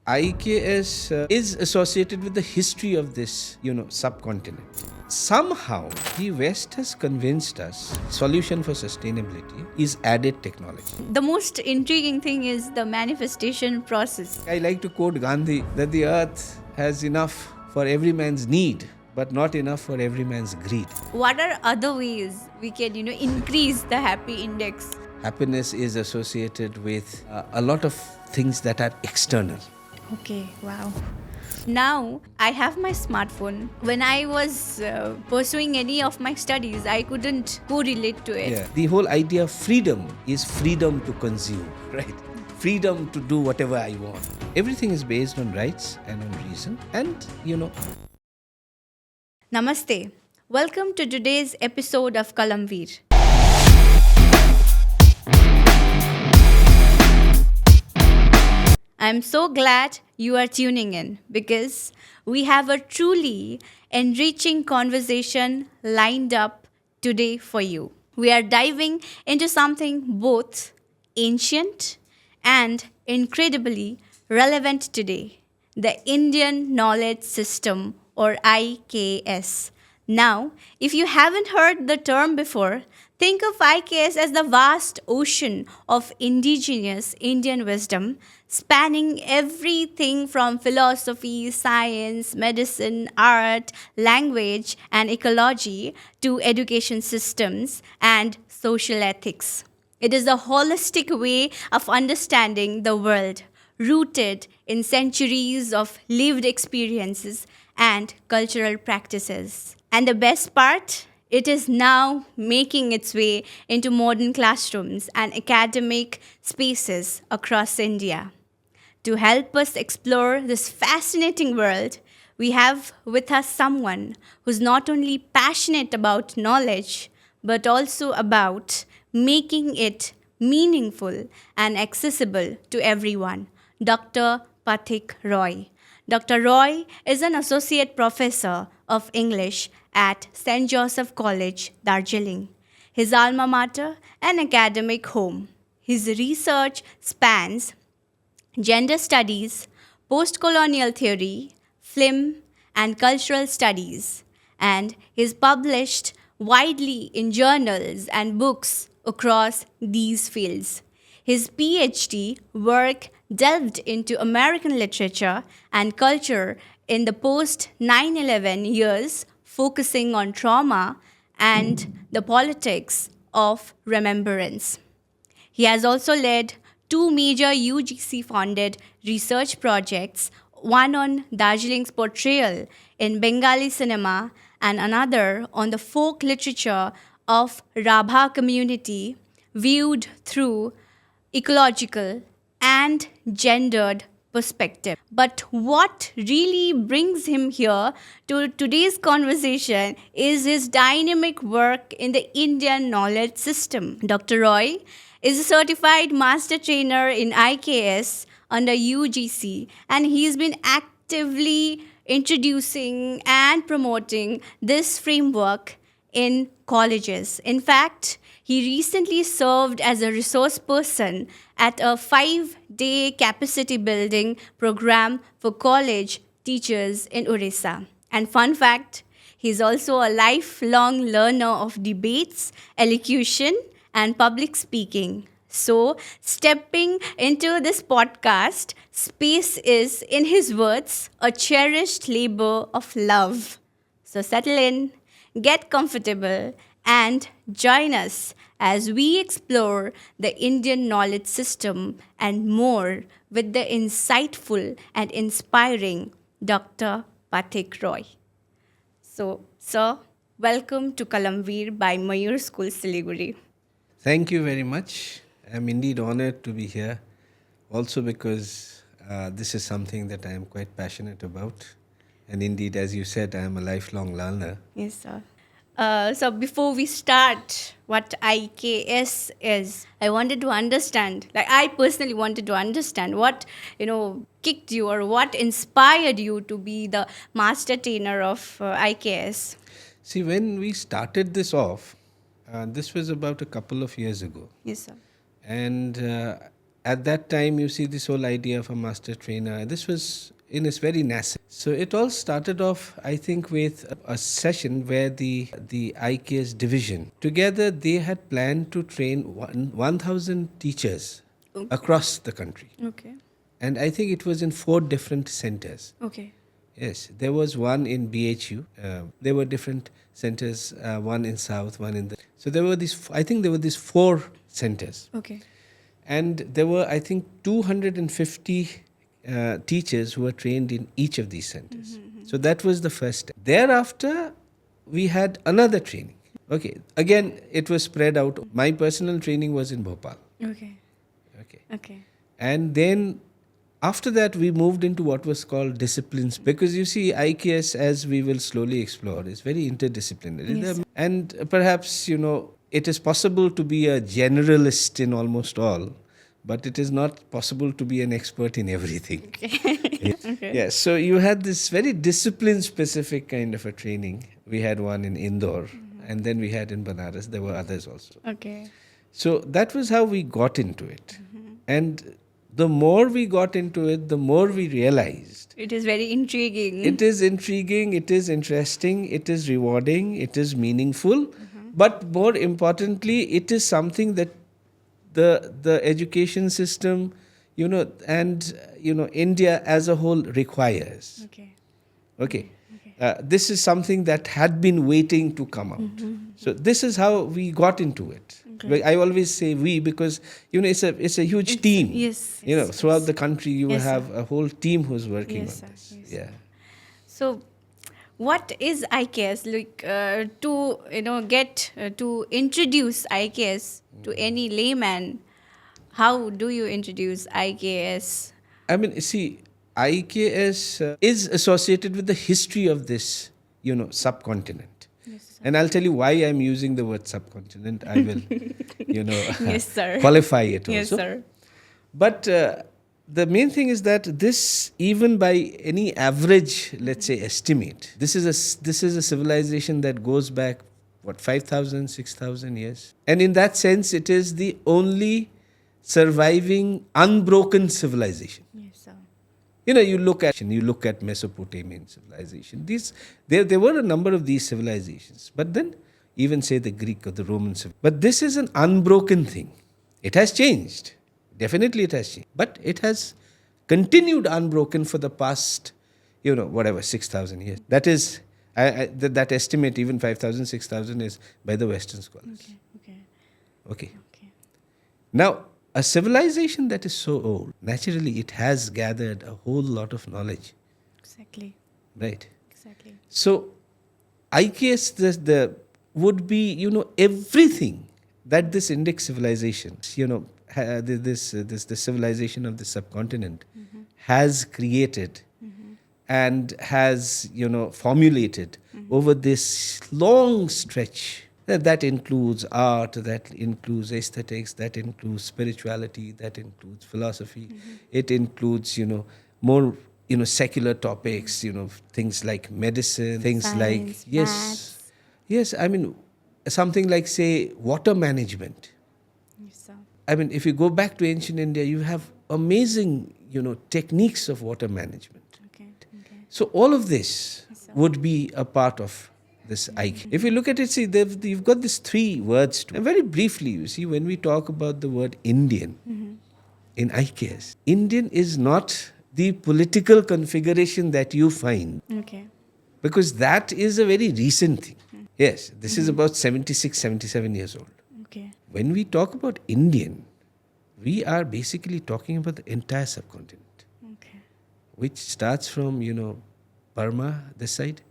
IKS is associated with the history of this, subcontinent. Somehow, the West has convinced us solution for sustainability is added technology. The most intriguing thing is the manifestation process. I like to quote Gandhi that the earth has enough for every man's need, but not enough for every man's greed. What are other ways we can, increase the happy index? Happiness is associated with a lot of things that are external. Okay, wow. Now I have my smartphone. When I was pursuing any of my studies, I couldn't correlate to it. Yeah. The whole idea of freedom is freedom to consume, right? Freedom to do whatever I want. Everything is based on rights and on reason. And, Namaste. Welcome to today's episode of KalamVeer. I'm so glad you are tuning in because we have a truly enriching conversation lined up today for you. We are diving into something both ancient and incredibly relevant today, the Indian Knowledge System or IKS. Now, if you haven't heard the term before, think of IKS as the vast ocean of indigenous Indian wisdom spanning everything from philosophy, science, medicine, art, language, and ecology to education systems and social ethics. It is a holistic way of understanding the world, rooted in centuries of lived experiences and cultural practices. And the best part? It is now making its way into modern classrooms and academic spaces across India. To help us explore this fascinating world, we have with us someone who's not only passionate about knowledge, but also about making it meaningful and accessible to everyone. Dr. Pathik Roy. Dr. Roy is an associate professor of English at St. Joseph College, Darjeeling, his alma mater and academic home. His research spans gender studies, post colonial theory, film, and cultural studies, and is published widely in journals and books across these fields. His PhD work delved into American literature and culture in the post 9/11 years, focusing on trauma and the politics of remembrance. He has also led two major UGC funded research projects, one on Darjeeling's portrayal in Bengali cinema and another on the folk literature of Rabha community viewed through ecological and gendered perspective. But what really brings him here to today's conversation is his dynamic work in the Indian knowledge system. Dr. Roy is a certified master trainer in IKS under UGC, and he's been actively introducing and promoting this framework in colleges. In fact, he recently served as a resource person at a 5-day capacity building program for college teachers in Orissa. And fun fact, he's also a lifelong learner of debates, elocution, and public speaking. So, stepping into this podcast, space is, in his words, a cherished labor of love. So, settle in, get comfortable, and join us as we explore the Indian knowledge system and more with the insightful and inspiring Dr. Pathik Roy. So, sir, welcome to KalamVeer by Mayoor School, Siliguri. thank you very much. I'm indeed honored to be here. Also because this is something that I am quite passionate about. And indeed, as you said, I am a lifelong learner. Yes, sir. So before we start what IKS is, I wanted to understand, like I personally wanted to understand what, kicked you or what inspired you to be the master trainer of IKS. See, when we started this off, this was about a couple of years ago. Yes, sir. And at that time, you see this whole idea of a master trainer. This was in its very nascent. So it all started off, I think, with a session where the IKS division together they had planned to train 1,000 teachers across the country, Okay. and I think it was in 4 different centers. Okay. Yes, there was one in BHU. There were different centers, one in South, one in the. So there were these. I think there were these 4 centers, Okay. and there were, I think, 250 teachers who were trained in each of these centers. So that was the first step. Thereafter, we had another training. Okay, again, it was spread out. My personal training was in Bhopal. Okay. Okay, Okay. and then after that, we moved into what was called disciplines, because you see, IKS, as we will slowly explore, is very interdisciplinary. Yes, sir. And perhaps, it is possible to be a generalist in almost all, but it is not possible to be an expert in everything. Okay. Yeah, so you had this very discipline specific kind of a training. We had one in Indore, and then we had in Banaras. There were others also. Okay. So that was how we got into it. And the more we got into it, the more we realized It is very intriguing. it is intriguing, it is interesting, it is rewarding, it is meaningful, but more importantly, it is something that the education system, and India as a whole requires. Okay. Okay. This is something that had been waiting to come out. So this is how we got into it. Okay. I always say we, because it's a huge team. Yes. Throughout the country you will Yes, sir. have a whole team who's working Yes, on sir. this. Yes, Yeah. So, what is IKS? Like to get to introduce IKS to any layman, how do you introduce IKS? I mean, see, IKS is associated with the history of this, subcontinent. Yes, sir. And I'll tell you why I'm using the word subcontinent. I will, Yes, sir. qualify it also. Yes, sir. But the main thing is that this, even by any average, let's say, estimate, this is a civilization that goes back, 5,000, 6,000 years. And in that sense, it is the only surviving unbroken civilization. Yes, sir. You look at Mesopotamian civilization. There were a number of these civilizations, but then even say the Greek or the Roman civilization. But this is an unbroken thing. It has changed. Definitely it has changed. But it has continued unbroken for the past, 6,000 years. That is, that estimate, even 5,000, 6,000 is by the Western scholars. Okay. Now, a civilization that is so old, naturally it has gathered a whole lot of knowledge. Exactly. Right. Exactly. So, IKS the would be, everything that this Indic civilization, this civilization of the subcontinent has created and has, formulated over this long stretch. That includes art, that includes aesthetics, that includes spirituality, that includes philosophy. It includes, more, secular topics, things like medicine, things Science, like, maths. yes, I mean, something like, say, water management. Yes, sir. I mean, if you go back to ancient India, you have amazing, techniques of water management. Okay. So all of this Yes, sir. would be a part of this IQ. If you look at it, see, you've got these 3 words. And very briefly, you see, when we talk about the word Indian in IKS, Indian is not the political configuration that you find, Okay. because that is a very recent thing. Yes, this is about 76, 77 years old. Okay. When we talk about Indian, we are basically talking about the entire subcontinent, Okay. which starts from, Burma, this side,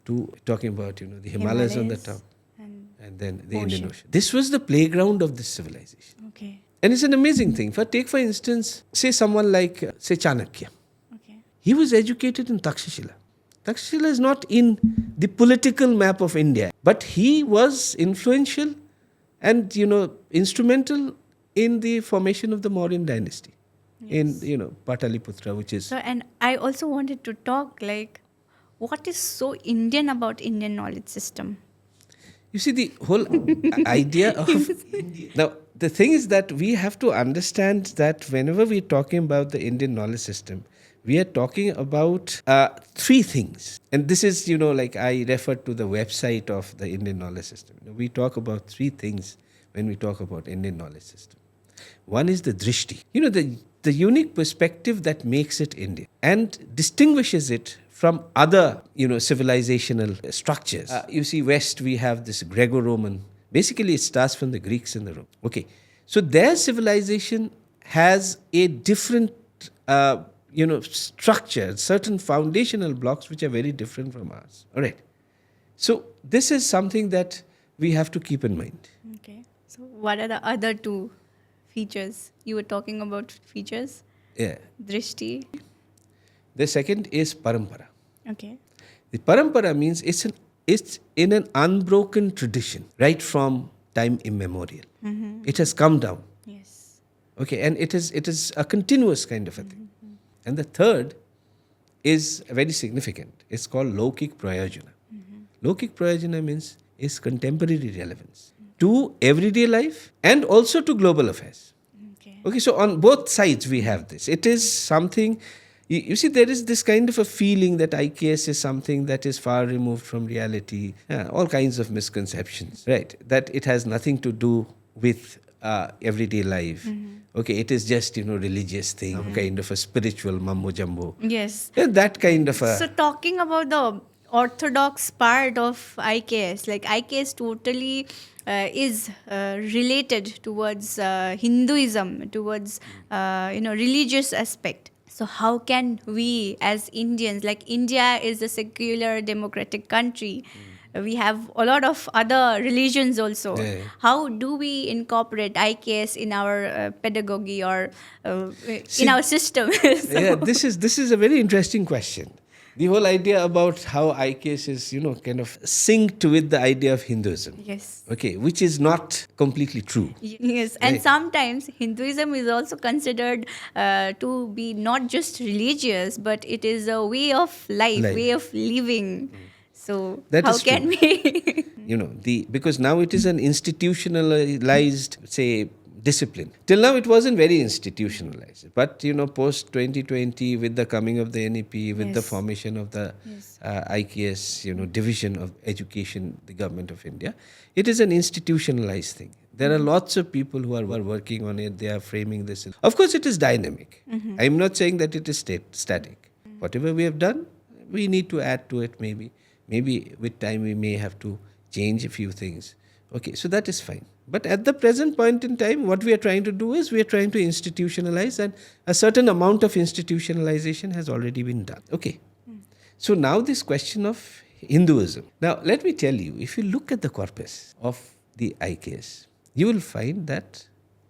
to talking about, the Himalayas on the top, and then the Indian Ocean. This was the playground of this civilization. Okay. And it's an amazing thing. Take for instance, say someone like, say Chanakya. Okay. He was educated in Takshashila. Takshashila is not in the political map of India, but he was influential and, instrumental in the formation of the Mauryan dynasty in, Pataliputra, which is... So, and I also wanted to talk what is so Indian about Indian knowledge system? You see, the whole idea of... Now, the thing is that we have to understand that whenever we're talking about the Indian knowledge system, we are talking about three things. And this is, like I refer to the website of the Indian knowledge system. We talk about three things when we talk about Indian knowledge system. One is the drishti, the unique perspective that makes it Indian and distinguishes it from other, civilizational structures. You see, West, we have this Greco-Roman. Basically, it starts from the Greeks and the Romans. Okay. So their civilization has a different, structure, certain foundational blocks which are very different from ours. All right. So this is something that we have to keep in mind. Okay. So what are the other two features? You were talking about features. Yeah. Drishti. The second is parampara. Okay. The parampara means it's in an unbroken tradition right from time immemorial. It has come down. Yes. Okay, and it is a continuous kind of a thing. And the third is very significant. It's called Lokik Prayojana. Lokik Prayojana means is contemporary relevance to everyday life and also to global affairs. Okay, so on both sides we have this. It is something, you see, there is this kind of a feeling that IKS is something that is far removed from reality, all kinds of misconceptions, right? That it has nothing to do with everyday life. Okay, it is just, religious thing, kind of a spiritual mumbo jumbo. Yes. Yeah, that kind of a... So talking about the orthodox part of IKS, like IKS totally is related towards Hinduism, towards religious aspect. So how can we as Indians, like India is a secular democratic country, we have a lot of other religions also. Yeah. How do we incorporate IKS in our pedagogy or in our system? So- Yeah, this is a very interesting question. The whole idea about how IKS is, kind of synced with the idea of Hinduism. Yes. Okay, which is not completely true. Yes, and Right. sometimes Hinduism is also considered to be not just religious, but it is a way of life. Way of living. So That how is can we? Because now it is an institutionalized, say, discipline. Till now it wasn't very institutionalized. But, post 2020, with the coming of the NEP, with the Yes. formation of the Yes. IKS, division of education, the government of India, it is an institutionalized thing. There are lots of people who are working on it. They are framing this. Of course, it is dynamic. I'm not saying that it is static. Whatever we have done, we need to add to it maybe. Maybe with time we may have to change a few things. Okay, so that is fine. But at the present point in time, what we are trying to do is we are trying to institutionalize, and a certain amount of institutionalization has already been done. Okay. So now this question of Hinduism. Now let me tell you, if you look at the corpus of the IKS, you will find that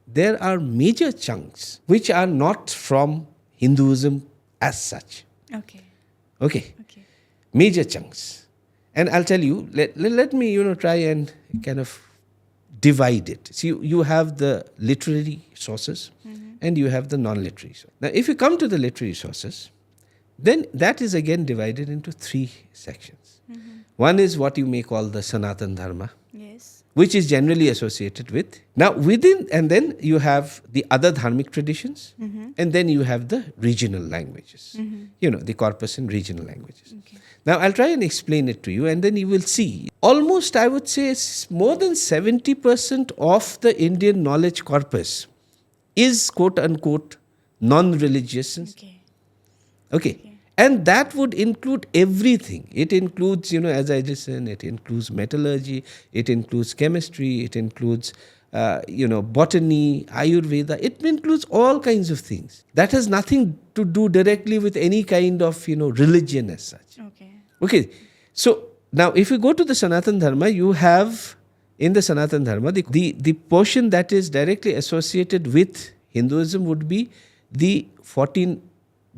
there are major chunks which are not from Hinduism as such. Okay. Okay. Okay. Major chunks. And I'll tell you, let me, try and kind of divide it. See, you have the literary sources and you have the non-literary sources. Now, if you come to the literary sources, then that is again divided into three sections. One is what you may call the Sanatan Dharma, Yes. which is generally associated with. Now, within, and then you have the other dharmic traditions, and then you have the regional languages, the corpus in regional languages. Okay. Now, I'll try and explain it to you, and then you will see. Almost, I would say, more than 70% of the Indian knowledge corpus is, quote unquote, non-religious. Okay. Okay. And that would include everything. It includes, as I just said, it includes metallurgy, it includes chemistry, it includes, botany, Ayurveda. It includes all kinds of things. That has nothing to do directly with any kind of, religion as such. Okay. Okay. So now if you go to the Sanatan Dharma, you have in the Sanatan Dharma, the portion that is directly associated with Hinduism would be the 14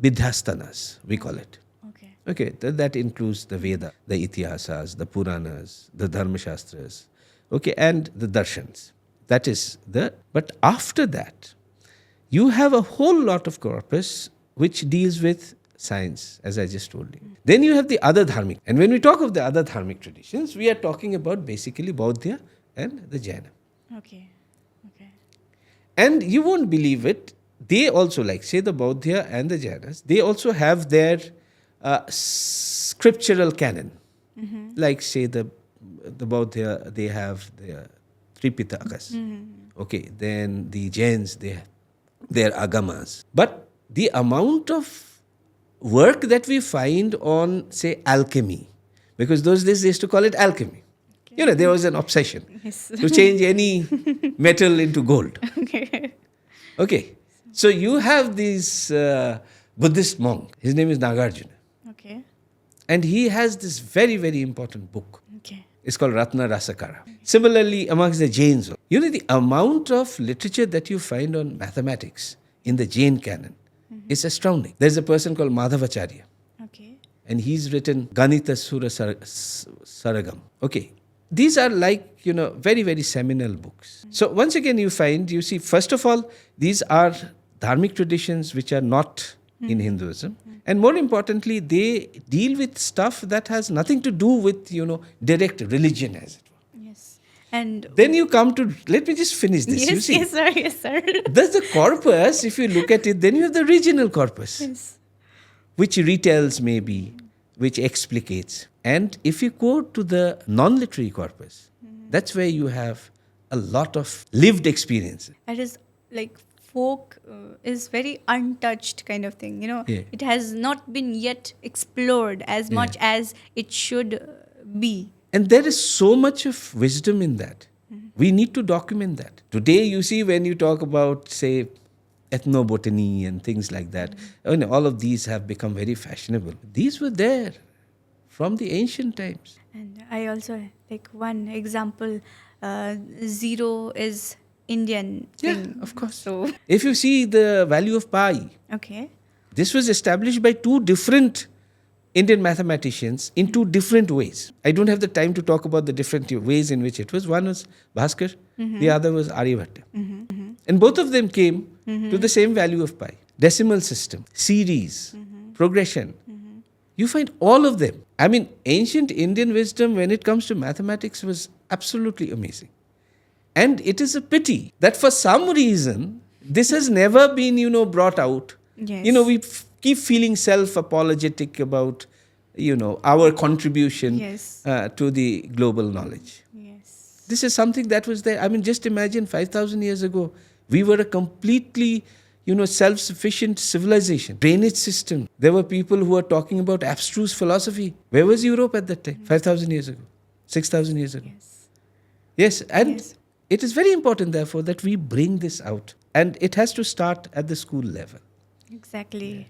Vidhyastanas, we call it. Okay. Okay, that includes the Veda, the Itihasas, the Puranas, the Dharma Shastras, okay, and the Darshans. That is but after that, you have a whole lot of corpus which deals with science, as I just told you. Then you have the other dharmic. And when we talk of the other dharmic traditions, we are talking about basically Bauddha and the Jaina. Okay. Okay. And you won't believe it. They also, like, say, the Bauddha and the Jainas, they also have their scriptural canon. Like, say, the Bauddha, they have their Tripitakas. Okay, then the Jains, they have their Agamas. But the amount of work that we find on, say, alchemy, because those days they used to call it alchemy. You know, there was an obsession to change any metal into gold. Okay. So you have this Buddhist monk. His name is Nagarjuna. Okay. And he has this very, very important book. Okay. It's called Ratna Rasakara. Similarly, amongst the Jains, you know, the amount of literature that you find on mathematics in the Jain canon is astounding. There's a person called Madhavacharya. Okay. And he's written Ganita Sura Saragam. Okay. These are like, you know, very, very seminal books. So once again, you see, first of all, these are dharmic traditions which are not in Hinduism. And more importantly, they deal with stuff that has nothing to do with, you know, direct religion, as it were. Yes. And Then you come to, let me just finish this. You yes, see, yes, sir. Yes, sir. there's the corpus, if you look at it, then you have the regional corpus, Yes. which retells maybe, which explicates. And if you go to the non-literary corpus, that's where you have a lot of lived experience. It is like folk is very untouched kind of thing. You know, Yeah. it has not been yet explored as much as it should be. And there is so much of wisdom in that. We need to document that. Today, you see, when you talk about, say, ethnobotany and things like that, I mean, all of these have become very fashionable. These were there from the ancient times. And I also like one example. Zero is Indian thing. Yeah, of course. So If you see the value of pi, okay. this was established by two different Indian mathematicians in two different ways. I don't have the time to talk about the different ways in which it was. One was Bhaskar, the other was Aryabhatta. And both of them came to the same value of pi. Decimal system, series, progression. You find all of them. I mean, ancient Indian wisdom when it comes to mathematics was absolutely amazing. And it is a pity that for some reason, this has never been, you know, brought out. Yes. You know, we keep feeling self-apologetic about, you know, our contribution Yes. to the global knowledge. Yes. This is something that was there. I mean, just imagine 5,000 years ago, we were a completely, you know, self-sufficient civilization. Drainage system. There were people who were talking about abstruse philosophy. Where was Europe at that time? 5,000 years ago. 6,000 years ago. Yes. Yes, and Yes. it is very important, therefore, that we bring this out. And it has to start at the school level. Exactly.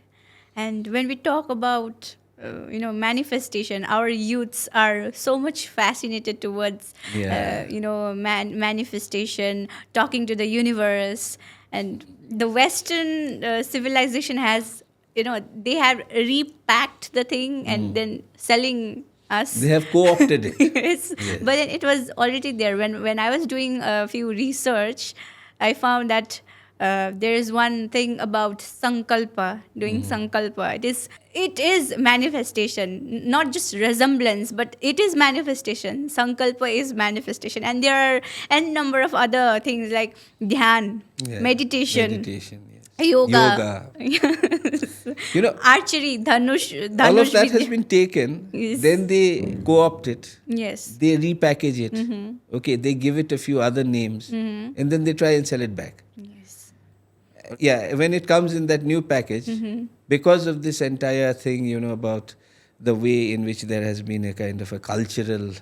And when we talk about manifestation, our youths are so much fascinated towards Yeah. manifestation, talking to the universe. And the Western civilization has, they have repacked the thing and then selling us. They have co-opted it. Yes. Yes. But then it was already there. When I was doing a few research, I found that there is one thing about sankalpa, doing sankalpa. It is manifestation, not just resemblance, but it is manifestation. Sankalpa is manifestation. And there are n number of other things like dhyan, Yeah. meditation, Meditation, yes. yoga. You know, Archery, dhanush all of that vidya. has been taken. Yes. Then they co-opt it. Yes. They repackage it. Okay, they give it a few other names. And then they try and sell it back. Yes. Yeah, when it comes in that new package, because of this entire thing, about the way in which there has been a kind of a cultural,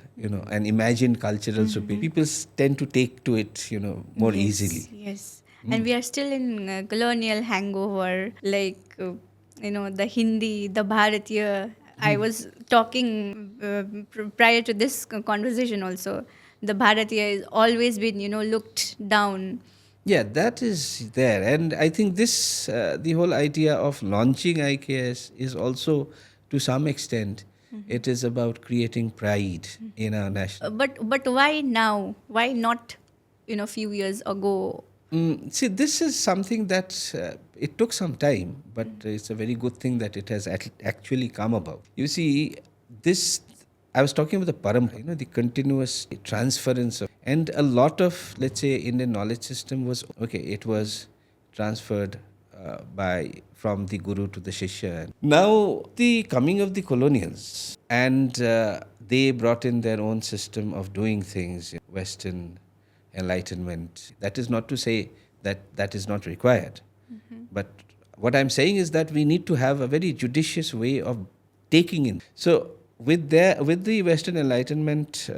an imagined cultural superiority, people tend to take to it, more Yes, easily. Yes. And we are still in colonial hangover, like, the Hindi, the Bharatiya. I was talking prior to this conversation also. The Bharatiya has always been, looked down. Yeah, that is there. And I think this, the whole idea of launching IKS is also, to some extent, it is about creating pride in our national. But why now? Why not, few years ago? See, this is something that it took some time, but it's a very good thing that it has actually come about. You see, this I was talking about the parampara, the continuous transference of, and a lot of, let's say, Indian knowledge system was, okay, it was transferred from the guru to the shishya. Now, the coming of the colonials, and they brought in their own system of doing things, Western enlightenment. That is not to say that that is not required. But what I'm saying is that we need to have a very judicious way of taking in. So with the Western Enlightenment,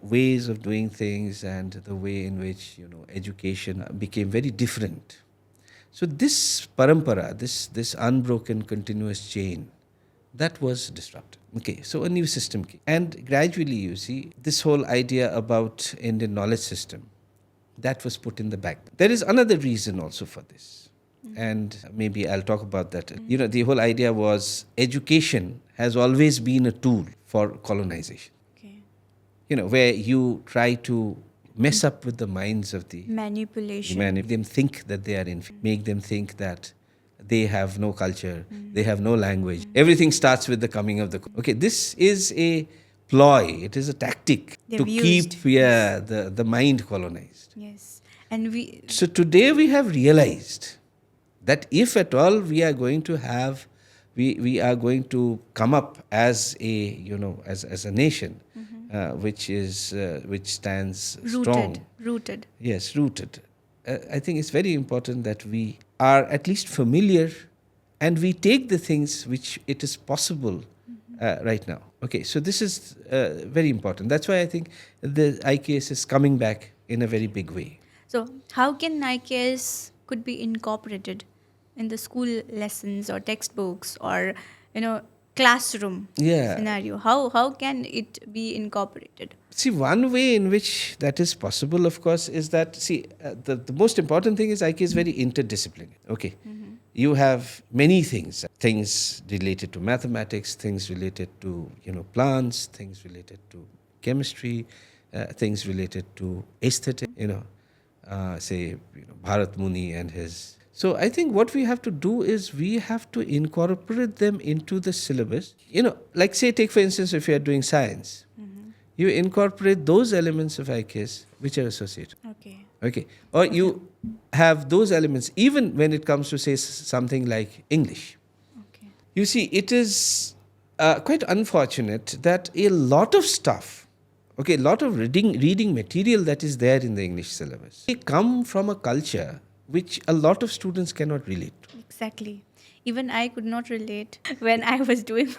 ways of doing things and the way in which education became very different. So this parampara, this unbroken continuous chain, that was disrupted. Okay, so a new system came, and gradually you see this whole idea about Indian knowledge system, that was put in the back. There is another reason also for this, and maybe I'll talk about that. The whole idea was education has always been a tool for colonization. Okay. Where you try to mess up with the minds of the Manipulation. make them think that they are make them think that they have no culture, they have no language. Everything starts with the coming of the. Okay, this is a ploy. It is a tactic They've to used. keep the mind colonized. Yes. And we. So today we have realized that if at all we are going to have, we are going to come up as as a nation, which stands strong. Rooted. Yes, rooted. I think it's very important that we are at least familiar, and we take the things which it is possible right now. Okay, so this is very important. That's why I think the IKS is coming back in a very big way. So how can IKS could be incorporated in the school lessons or textbooks or classroom scenario? How can it be incorporated? See, one way in which that is possible, of course, is that, the most important thing is IK is very interdisciplinary. Okay. You have many things related to mathematics, things related to, plants, things related to chemistry, things related to aesthetic, Bharat Muni and his. So I think what we have to do is we have to incorporate them into the syllabus. Like take for instance, if you are doing science, you incorporate those elements of IKS which are associated. Okay. Or you have those elements even when it comes to say something like English. Okay. You see, it is quite unfortunate that a lot of stuff, a lot of reading material that is there in the English syllabus, they come from a culture which a lot of students cannot relate to. Exactly. Even I could not relate when I was doing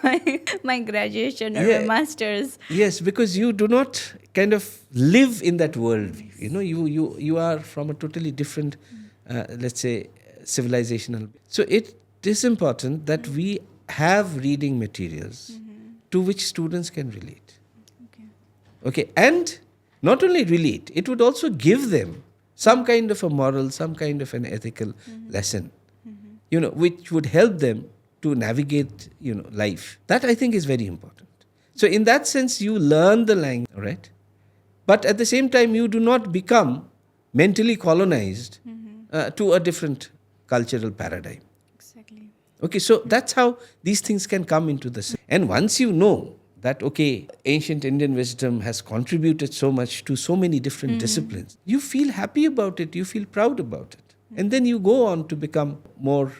my graduation or my master's. Yes, because you do not kind of live in that world. You are from a totally different, let's say, civilizational. So it is important that we have reading materials to which students can relate. Okay, and not only relate, it would also give them some kind of a moral, some kind of an ethical lesson, which would help them to navigate, life. That I think is very important. So in that sense, you learn the language, right? But at the same time, you do not become mentally colonized to a different cultural paradigm. Exactly. Okay, so that's how these things can come into the. And once you know that, okay, ancient Indian wisdom has contributed so much to so many different disciplines, you feel happy about it, you feel proud about it. And then you go on to become more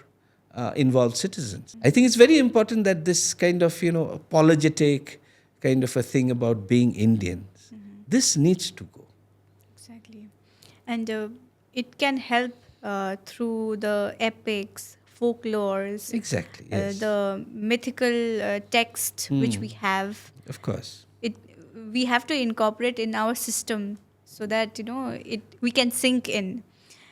involved citizens. I think it's very important that this kind of, apologetic kind of a thing about being Indians, this needs to go. Exactly. And it can help through the epics, folklores, Exactly, yes. the mythical text which we have. Of course. We have to incorporate in our system so that we can sink in.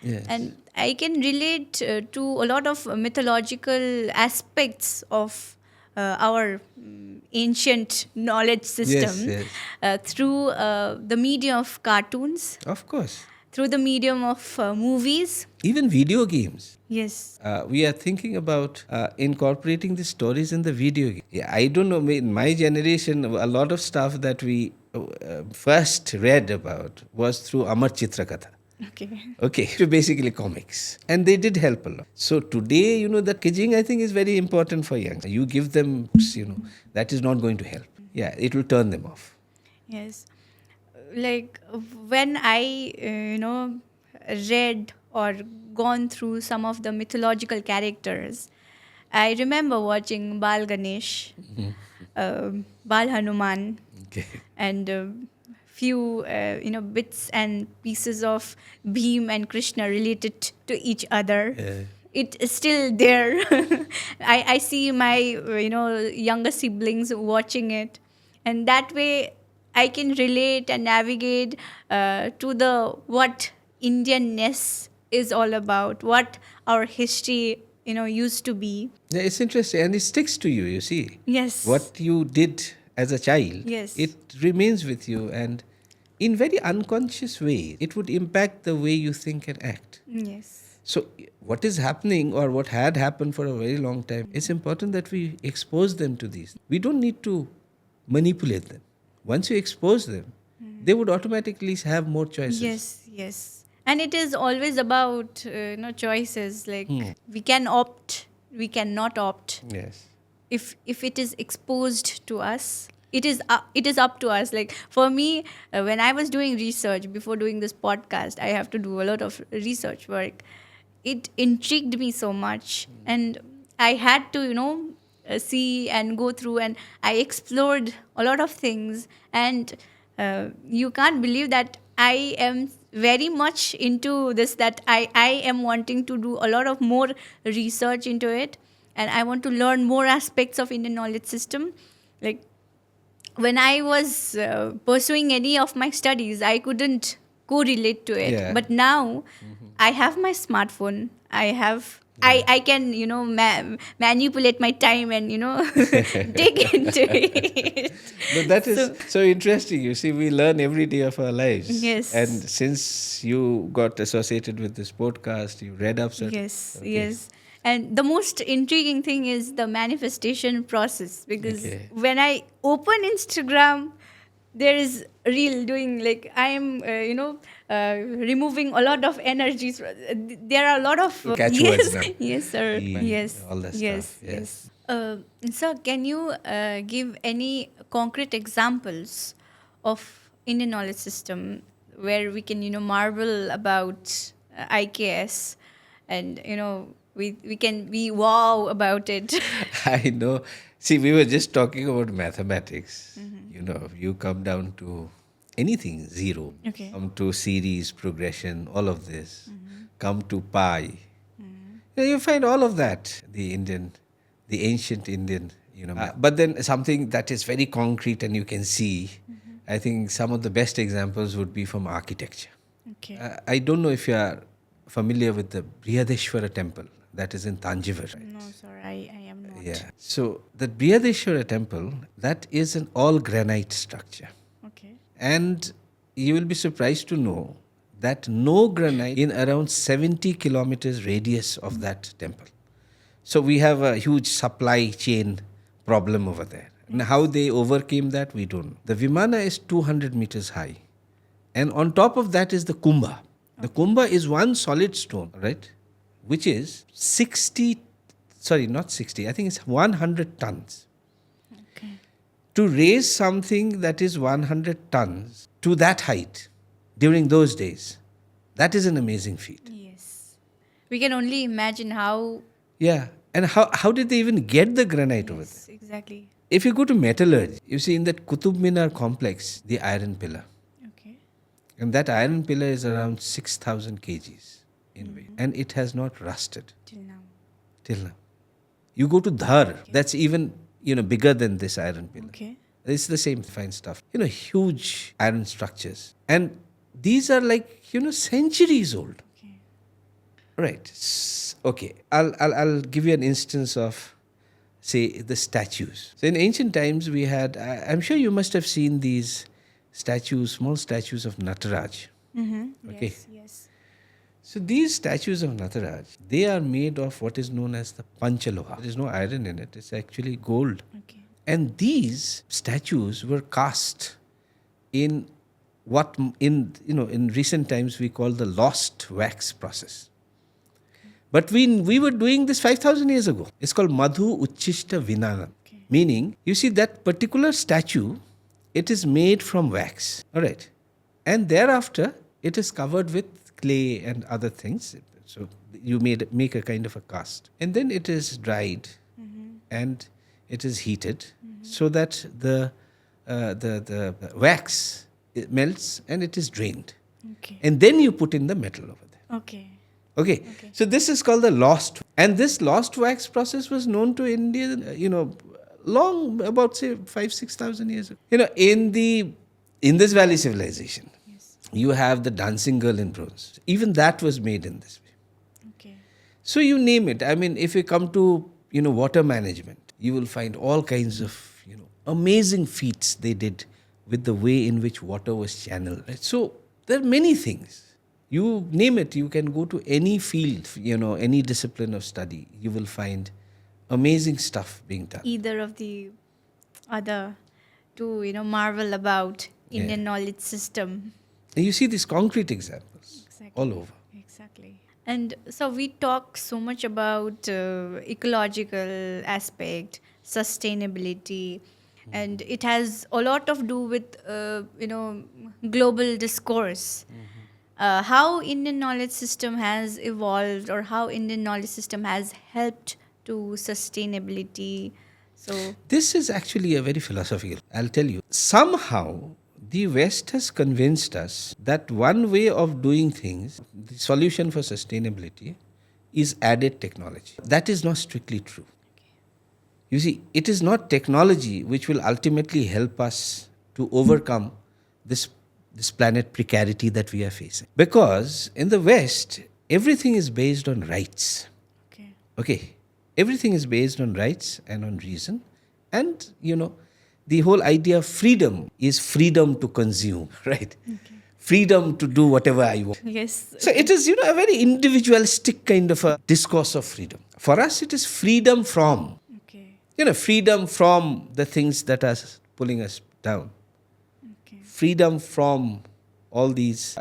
Yes. And I can relate to a lot of mythological aspects of our ancient knowledge system through the medium of cartoons. Of course. Through the medium of movies. Even video games. Yes. We are thinking about incorporating the stories in the video game. Yeah, I don't know, in my generation, a lot of stuff that we first read about was through Amar Chitra Katha. Okay, so basically comics. And they did help a lot. So today, the packaging I think is very important for young. You give them books, that is not going to help. Yeah, it will turn them off. Yes. Like when I, read or gone through some of the mythological characters, I remember watching Bal Ganesh, Bal Hanuman, Okay. and few, bits and pieces of Bhim and Krishna related to each other. Yeah. It is still there. I see my, younger siblings watching it, and that way I can relate and navigate to the what Indianness is all about, what our history, used to be. Yeah, it's interesting and it sticks to you, you see. Yes. What you did as a child, Yes. it remains with you, and in very unconscious ways, it would impact the way you think and act. Yes. So, what is happening or what had happened for a very long time, it's important that we expose them to these. We don't need to manipulate them. Once you expose them, they would automatically have more choices. Yes, yes. And it is always about, choices. Like we can opt, we cannot opt. Yes. If it is exposed to us, it is up to us. Like for me, when I was doing research before doing this podcast, I have to do a lot of research work. It intrigued me so much, and I had to see and go through, and I explored a lot of things. And you can't believe that I am very much into this, that I am wanting to do a lot of more research into it, and I want to learn more aspects of Indian knowledge system. Like when I was pursuing any of my studies, I couldn't correlate to it. Yeah. But now I have my smartphone. I can, manipulate my time and, dig into it. But that is so interesting. You see, we learn every day of our lives. Yes. And since you got associated with this podcast, you read up certain. Yes, Okay. yes. And the most intriguing thing is the manifestation process, because Okay. when I open Instagram, there is reel doing, like I am, removing a lot of energies. There are a lot of Catch yes, words now. yes, sir, Even yes, all that yes, stuff, yes. Sir, can you give any concrete examples of Indian knowledge system where we can, marvel about IKS, and we can be wow about it. I know. See, we were just talking about mathematics. You come down to anything, zero. Okay. Come to series, progression, all of this. Come to pi. You find all of that. The ancient Indian, but then something that is very concrete and you can see. I think some of the best examples would be from architecture. Okay. I don't know if you are familiar with the Brihadeshwara temple that is in Tanjavur. Right? No, sir, I am not. Yeah. So the Brihadeshwara temple, that is an all granite structure. Okay. And you will be surprised to know that no granite in around 70 kilometers radius of that temple. So we have a huge supply chain problem over there. And how they overcame that, we don't know. The Vimana is 200 meters high. And on top of that is the Kumbha. The Kumbha is one solid stone, right? Which is 100 tons. Okay. To raise something that is 100 tons to that height during those days, that is an amazing feat. Yes. We can only imagine how. Yeah. And how did they even get the granite over there? Yes, exactly. If you go to metallurgy, you see in that Qutub Minar complex, the iron pillar. Okay. And that iron pillar is around 6,000 kgs in weight. And it has not rusted Till now. till now. You go to Dhar, that's even bigger than this iron pillar. Okay. It's the same fine stuff. Huge iron structures. And these are like, centuries old. Okay. Right. Okay. I'll give you an instance of, say, the statues. So in ancient times, we had, I'm sure you must have seen these statues, small statues of Nataraj. Mm-hmm. Okay. Yes, yes. So these statues of Nataraj, they are made of what is known as the Panchaloha. There is no iron in it. It's actually gold. Okay. And these statues were cast in what in recent times we call the lost wax process. But we were doing this 5,000 years ago. It's called Madhu Uchishta Vinanam. Okay. Meaning, you see that particular statue, it is made from wax. All right. And thereafter, it is covered with clay and other things. So you make a kind of a cast. And then it is dried and it is heated so that the wax it melts and it is drained. Okay. And then you put in the metal over there. Okay. Okay. So this is called the lost. And this lost wax process was known to India, long, about say 5,000-6,000 years ago. In this valley civilization, you have the dancing girl in bronze. Even that was made in this way. Okay. So you name it. I mean, if you come to, water management, you will find all kinds of, amazing feats they did with the way in which water was channeled. Right? So there are many things. You name it, you can go to any field, any discipline of study, you will find amazing stuff being done. Either of the other to, marvel about Indian knowledge system. And you see these concrete examples Exactly. all over. Exactly. And so we talk so much about ecological aspect, sustainability, and it has a lot of do with, global discourse. How Indian knowledge system has evolved or how Indian knowledge system has helped to sustainability. So This is actually a very philosophical. I'll tell you. Somehow, the West has convinced us that one way of doing things, the solution for sustainability, is added technology. That is not strictly true. You see, it is not technology which will ultimately help us to overcome this planet precarity that we are facing. Because in the West, everything is based on rights. okay. Okay. Everything is based on rights and on reason. And, the whole idea of freedom is freedom to consume, right? Freedom to do whatever I want. Yes. So it is, a very individualistic kind of a discourse of freedom. For us, it is freedom from, Okay. freedom from the things that are pulling us down. Okay. Freedom from all these,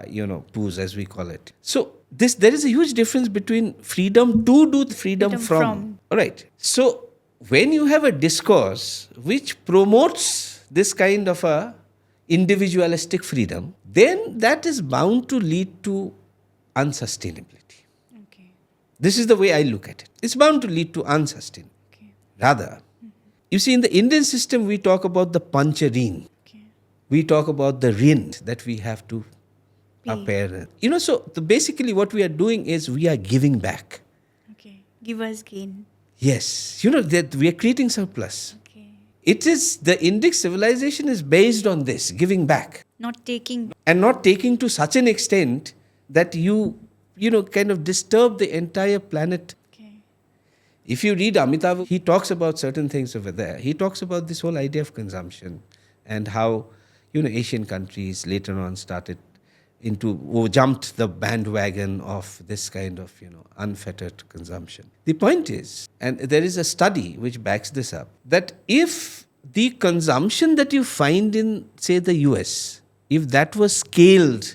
poos, as we call it. So there is a huge difference between freedom to do, freedom Freedom from. from. All right. So when you have a discourse which promotes this kind of a individualistic freedom, then that is bound to lead to unsustainability. Okay. This is the way I look at it. It's bound to lead to unsustainability. Okay. Rather, you see, in the Indian system, we talk about the pancharin. Okay. We talk about the rent that we have to pay. So basically what we are doing is we are giving back. Okay. Give us gain. Yes. That we are creating surplus. Okay. It is, the Indic civilization is based on this, giving back. Not taking. And not taking to such an extent that you kind of disturb the entire planet. Okay. If you read Amitabh, he talks about certain things over there. He talks about this whole idea of consumption and how, Asian countries later on jumped the bandwagon of this kind of, unfettered consumption. The point is, and there is a study which backs this up, that if the consumption that you find in, say, the US, if that was scaled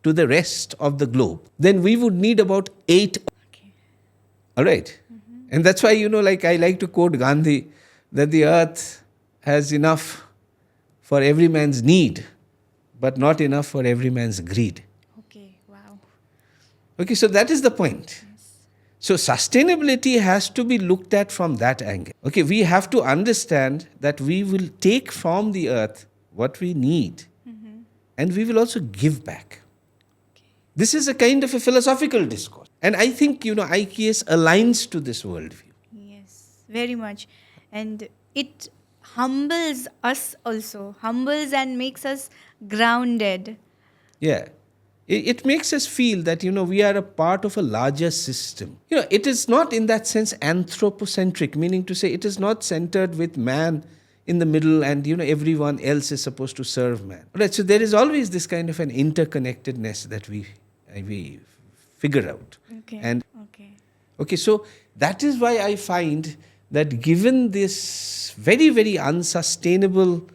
to the rest of the globe, then we would need about 8. Okay. All right. And that's why, I like to quote Gandhi, that the earth has enough for every man's need, but not enough for every man's greed. Okay. Wow. Okay, so that is the point. So sustainability has to be looked at from that angle. Okay, we have to understand that we will take from the earth what we need, and we will also give back. This is a kind of a philosophical discourse. And I think, IKS aligns to this worldview. Yes, very much. And it humbles us also, humbles and makes us grounded. Yeah. It makes us feel that, we are a part of a larger system. It is not in that sense anthropocentric, meaning to say it is not centered with man in the middle and, everyone else is supposed to serve man. Right, so there is always this kind of an interconnectedness that we figure out. Okay. And okay. So that is why I find that given this very, very unsustainable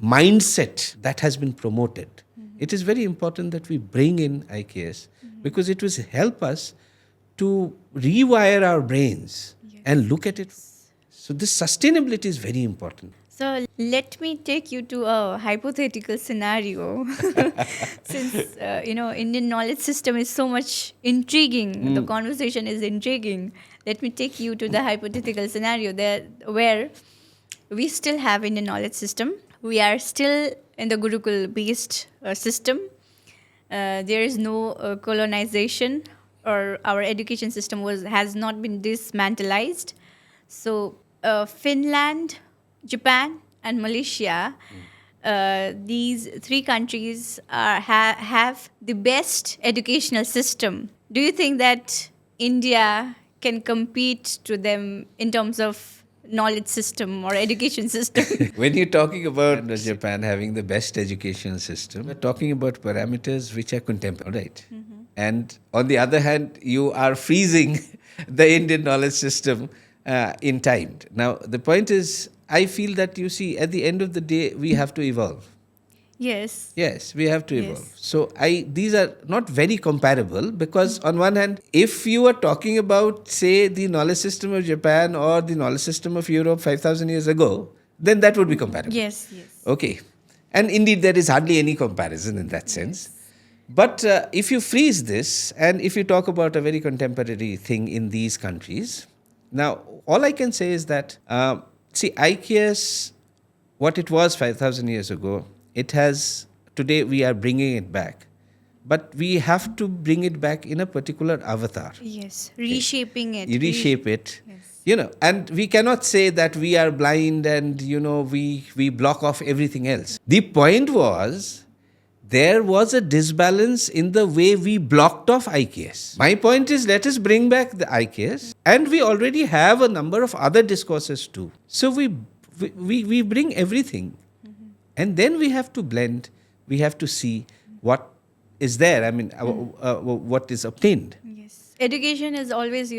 mindset that has been promoted, it is very important that we bring in IKS because it will help us to rewire our brains and look at it So this sustainability is very important. So let me take you to a hypothetical scenario. Since Indian knowledge system is so much intriguing, the conversation is intriguing. Let me take you to the hypothetical scenario there where we still have Indian knowledge system. We are still in the Gurukul based system. There is no colonization, or our education system has not been dismantled. So Finland, Japan, and Malaysia, these three countries have the best educational system. Do you think that India can compete to them in terms of knowledge system or education system? When you're talking about Japan having the best education system, we're talking about parameters which are contemporary, right? And on the other hand, you are freezing the Indian knowledge system in time. Now, the point is, I feel that you see, at the end of the day, we have to evolve. Yes. Yes, we have to Yes. evolve. So these are not very comparable because on one hand, if you are talking about, say, the knowledge system of Japan or the knowledge system of Europe 5,000 years ago, then that would be comparable. Yes. Yes. Okay. And indeed, there is hardly any comparison in that sense. But if you freeze this and if you talk about a very contemporary thing in these countries, now all I can say is that, see, IKS, what it was 5,000 years ago, it has, today we are bringing it back. But we have to bring it back in a particular avatar. Yes. Reshaping it. You reshape it. Yes. And we cannot say that we are blind and, we block off everything else. The point was, there was a disbalance in the way we blocked off IKS. My point is, let us bring back the IKS, and we already have a number of other discourses too. So we bring everything, and then we have to blend. We have to see what is there. I mean, what is obtained. Yes. Education is always,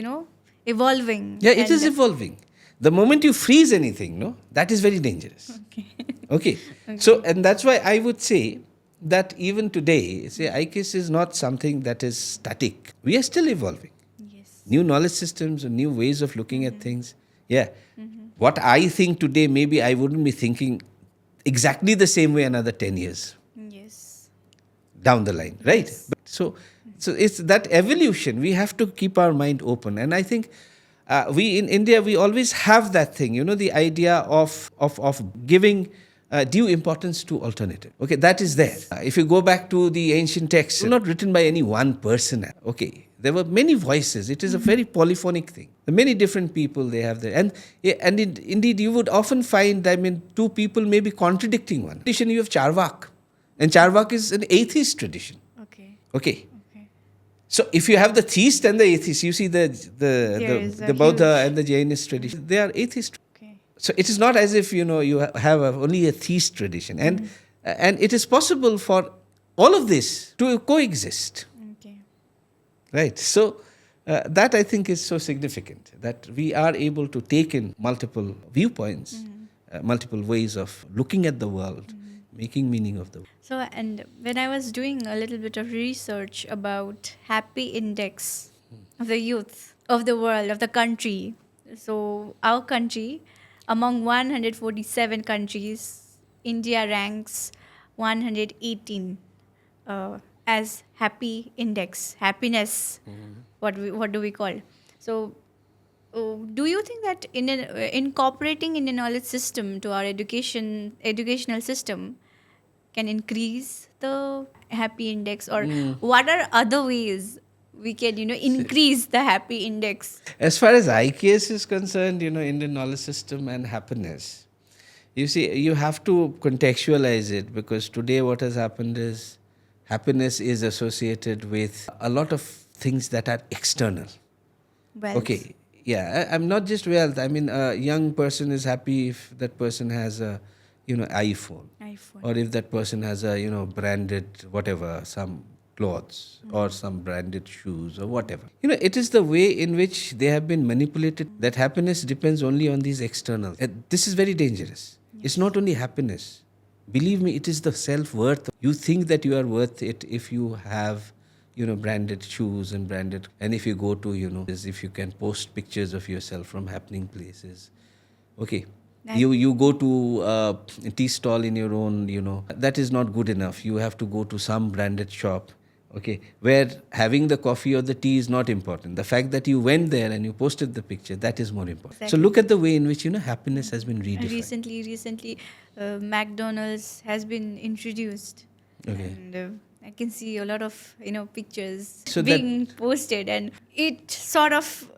evolving. Yeah, it is evolving. The moment you freeze anything, no, that is very dangerous. Okay. So, and that's why I would say that even today, say, IKS is not something that is static. We are still evolving. Yes. New knowledge systems and new ways of looking at things. Yeah. What I think today, maybe I wouldn't be thinking exactly the same way another 10 years Yes. down the line, right? Yes. But so it's that evolution. We have to keep our mind open. And I think we in India, we always have that thing, the idea of giving due importance to alternative. Okay, that is there. If you go back to the ancient texts, not written by any one person. Okay, there were many voices. It is a very polyphonic thing. Many different people they have there, and indeed you would often find, two people may be contradicting one. Tradition, you have Charvak, and Charvak is an atheist tradition. Okay. Okay. So if you have the theist and the atheist, you see the Buddha and the Jainist tradition, they are atheist. Okay. So it is not as if you have only a theist tradition, and it is possible for all of this to coexist, Okay. right? So that I think is so significant that we are able to take in multiple viewpoints, multiple ways of looking at the world, making meaning of the world. So, and when I was doing a little bit of research about happy index of the youth of the world, of the country, so our country, among 147 countries, India ranks 118 as happy index, happiness. What do we call? So, do you think that incorporating Indian knowledge system to our educational system can increase the happy index, or what are other ways we can increase the happy index? As far as IKS is concerned, Indian knowledge system and happiness, you see, you have to contextualize it, because today what has happened is happiness is associated with a lot of things that are external. Wealth. Okay, yeah, I'm not just wealth. I mean, a young person is happy if that person has a, iPhone. Or if that person has a, branded whatever, some clothes or some branded shoes or whatever. It is the way in which they have been manipulated that happiness depends only on these externals. This is very dangerous. Yes. It's not only happiness. Believe me, it is the self-worth. You think that you are worth it if you have, branded shoes and if you go to, if you can post pictures of yourself from happening places. Okay. That- You go to a tea stall in your own, that is not good enough. You have to go to some branded shop, okay, where having the coffee or the tea is not important. The fact that you went there and you posted the picture, that is more important. So Exactly. look at the way in which, happiness has been redefined. Recently, McDonald's has been introduced, Okay. and I can see a lot of pictures So that- being posted, and it sort of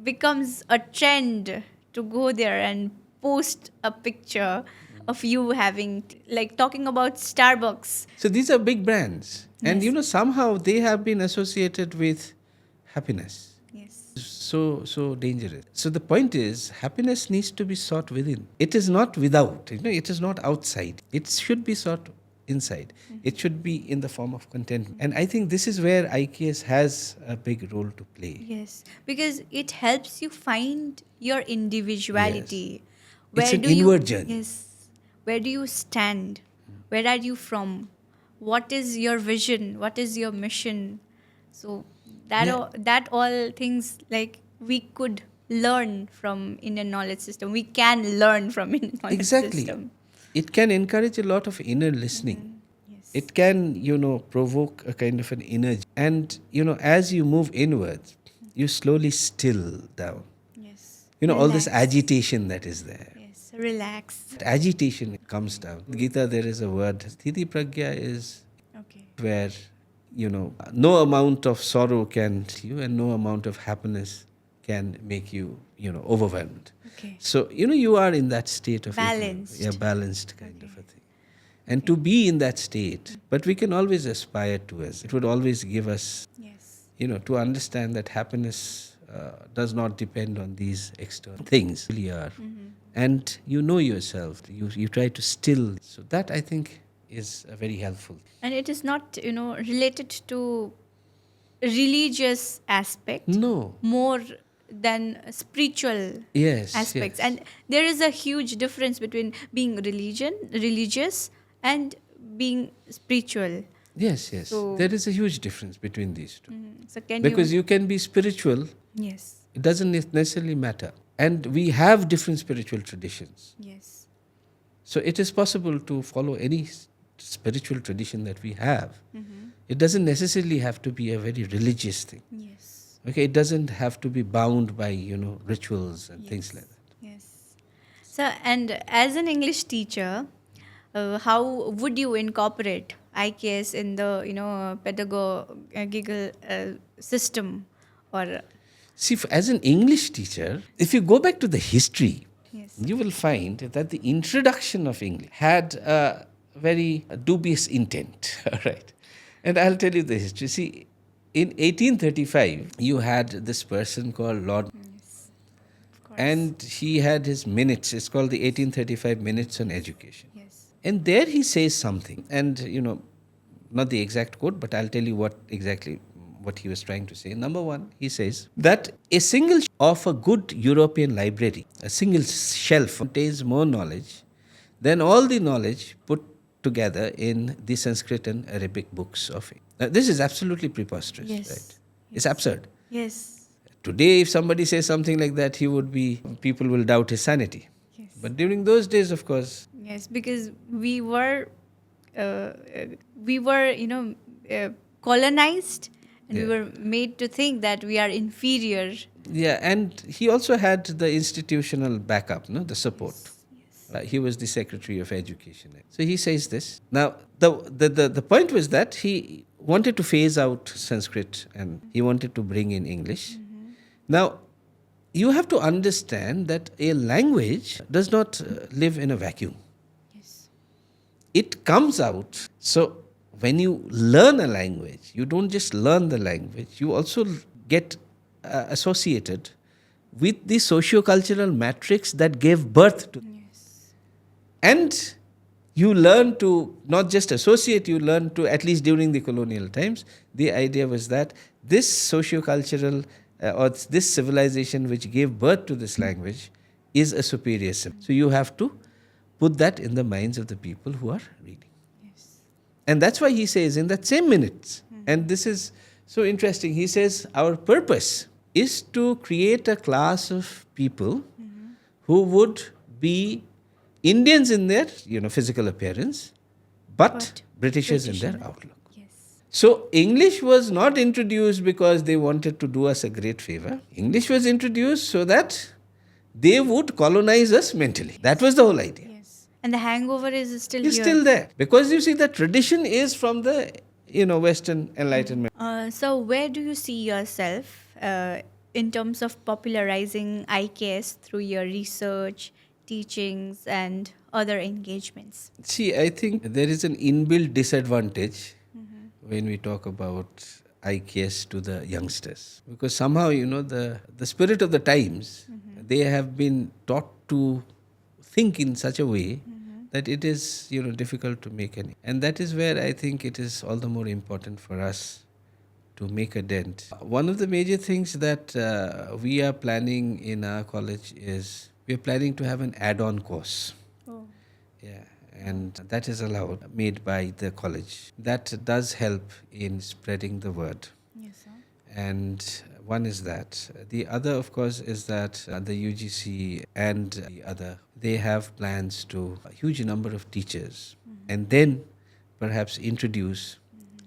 becomes a trend to go there and post a picture of you having like talking about Starbucks. So these are big brands. And, Yes. somehow they have been associated with happiness. Yes. So dangerous. So the point is, happiness needs to be sought within. It is not without. It is not outside. It should be sought inside. It should be in the form of contentment. And I think this is where IKS has a big role to play. Yes, because it helps you find your individuality. It's an do you- inward journey. Yes. Where do you stand? Where are you from? What is your vision? What is your mission? So Yeah. that all things like we could learn from Indian knowledge system. We can learn from Indian knowledge Exactly. system. It can encourage a lot of inner listening. Yes. It can, provoke a kind of an inner. And, as you move inwards, you slowly still down. Yes. All this Relax. agitation that is there. Yes. Relax. That agitation comes down. In Gita, there is a word, Sthiti Pragya is Okay. where, no amount of sorrow can you, and no amount of happiness can make you, overwhelmed. Okay. So, you are in that state of Balanced. Yeah, balanced kind of a thing. And to be in that state, but we can always aspire to us. It would always give us, Yes. to understand that happiness does not depend on these external things. You really are. And you know yourself. You try to still. So that, I think, is very helpful. And it is not related to religious aspect No. more than spiritual Yes. aspects. yes. And there is a huge difference between being religious and being spiritual. Yes. So- There is a huge difference between these two. So can Because you can be spiritual, Yes. it doesn't necessarily matter. And we have different spiritual traditions. Yes. So it is possible to follow any spiritual tradition that we have. It doesn't necessarily have to be a very religious thing. Yes. Okay, it doesn't have to be bound by, rituals and things like that. Yes. So, and as an English teacher, how would you incorporate IKS in the pedagogical system, or See, as an English teacher, if you go back to the history, yes, you will find that the introduction of English had a very dubious intent. All right. And I'll tell you the history. See, in 1835, you had this person called Lord, of course. and he had his minutes. It's called the 1835 Minutes on Education. Yes. And there he says something, and not the exact quote, but I'll tell you what he was trying to say. Number one, he says that a single of a good European library, a single shelf contains more knowledge than all the knowledge put together in the Sanskrit and Arabic books of it. Now, this is absolutely preposterous, Yes. right? It's absurd. Yes. Today, if somebody says something like that, people will doubt his sanity. Yes. But during those days, of course, Yes, because we were colonized, and we Yeah. were made to think that we are inferior. yeah, and he also had the institutional backup, the support. He was the Secretary of Education. So he says this. Now, the point was that he wanted to phase out Sanskrit and he wanted to bring in English. Now, you have to understand that a language does not live in a vacuum. Yes. It comes out. So when you learn a language, you don't just learn the language, you also get associated with the socio-cultural matrix that gave birth to. Yes. And you learn to not just associate, you learn to, at least during the colonial times, the idea was that this socio-cultural or this civilization which gave birth to this language is a superior civilization. So you have to put that in the minds of the people who are reading. Yes. And that's why he says in that same minutes, and this is so interesting, he says our purpose is to create a class of people who would be Indians in their physical appearance, but Britishers in their outlook. Yes. So English was not introduced because they wanted to do us a great favor. English was introduced so that they would colonize us mentally. That was the whole idea. Yes. And the hangover is still It's here. still there because you see the tradition is from the Western Enlightenment. So, where do you see yourself in terms of popularizing IKS through your research, teachings, and other engagements? See, I think there is an inbuilt disadvantage when we talk about IKS to the youngsters because somehow the spirit of the times they have been taught to think in such a way that it is difficult to make any, and that is where I think it is all the more important for us to make a dent. One of the major things that we are planning in our college is we are planning to have an add-on course. Oh. Yeah, and that is allowed, made by the college. That does help in spreading the word. Yes, sir. And one is that. The other, of course, is that the UGC and the other, they have plans to a huge number of teachers and then perhaps introduce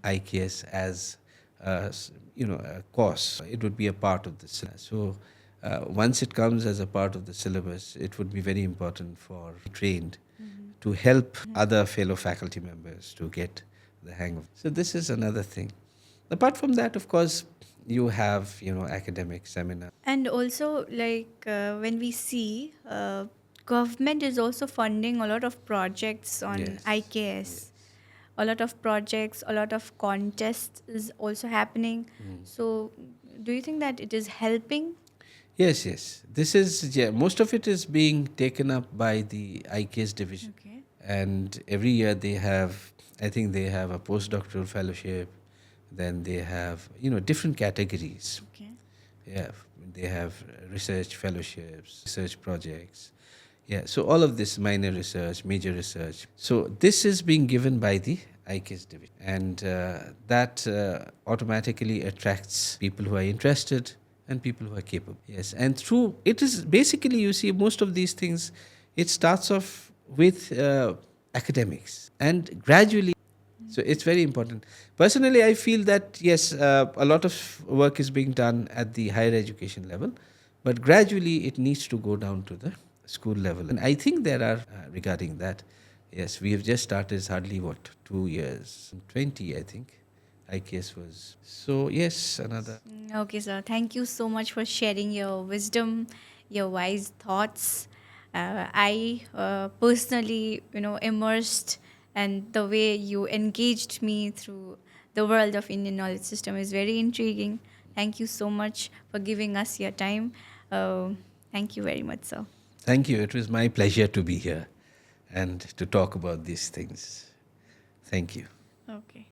IKS as a course. It would be a part of the syllabus. So once it comes as a part of the syllabus, it would be very important for trained to help other fellow faculty members to get the hang of it. So this is another thing. Apart from that, of course, you have academic seminar. And also, when we see government is also funding a lot of projects on Yes, IKS. A lot of projects, a lot of contests is also happening. So, do you think that it is helping? Yes. This is most of it is being taken up by the IKS division. Okay. And every year I think they have a postdoctoral fellowship, then they have different categories. Okay. Yeah, they have research fellowships, research projects. Yeah, so all of this minor research, major research. So this is being given by the IKS division, and that automatically attracts people who are interested and people who are capable. Yes, and through it is basically, you see, most of these things, it starts off with academics and gradually. So it's very important. Personally, I feel that yes, a lot of work is being done at the higher education level, but gradually it needs to go down to the school level. And I think there are, regarding that, yes, we have just started, it's hardly 2 years, 20 I think, IKS was. So yes, another. Okay, sir. Thank you so much for sharing your wisdom, your wise thoughts. I personally, immersed, and the way you engaged me through the world of Indian knowledge system is very intriguing. Thank you so much for giving us your time. Thank you very much, sir. Thank you. It was my pleasure to be here and to talk about these things. Thank you. Okay.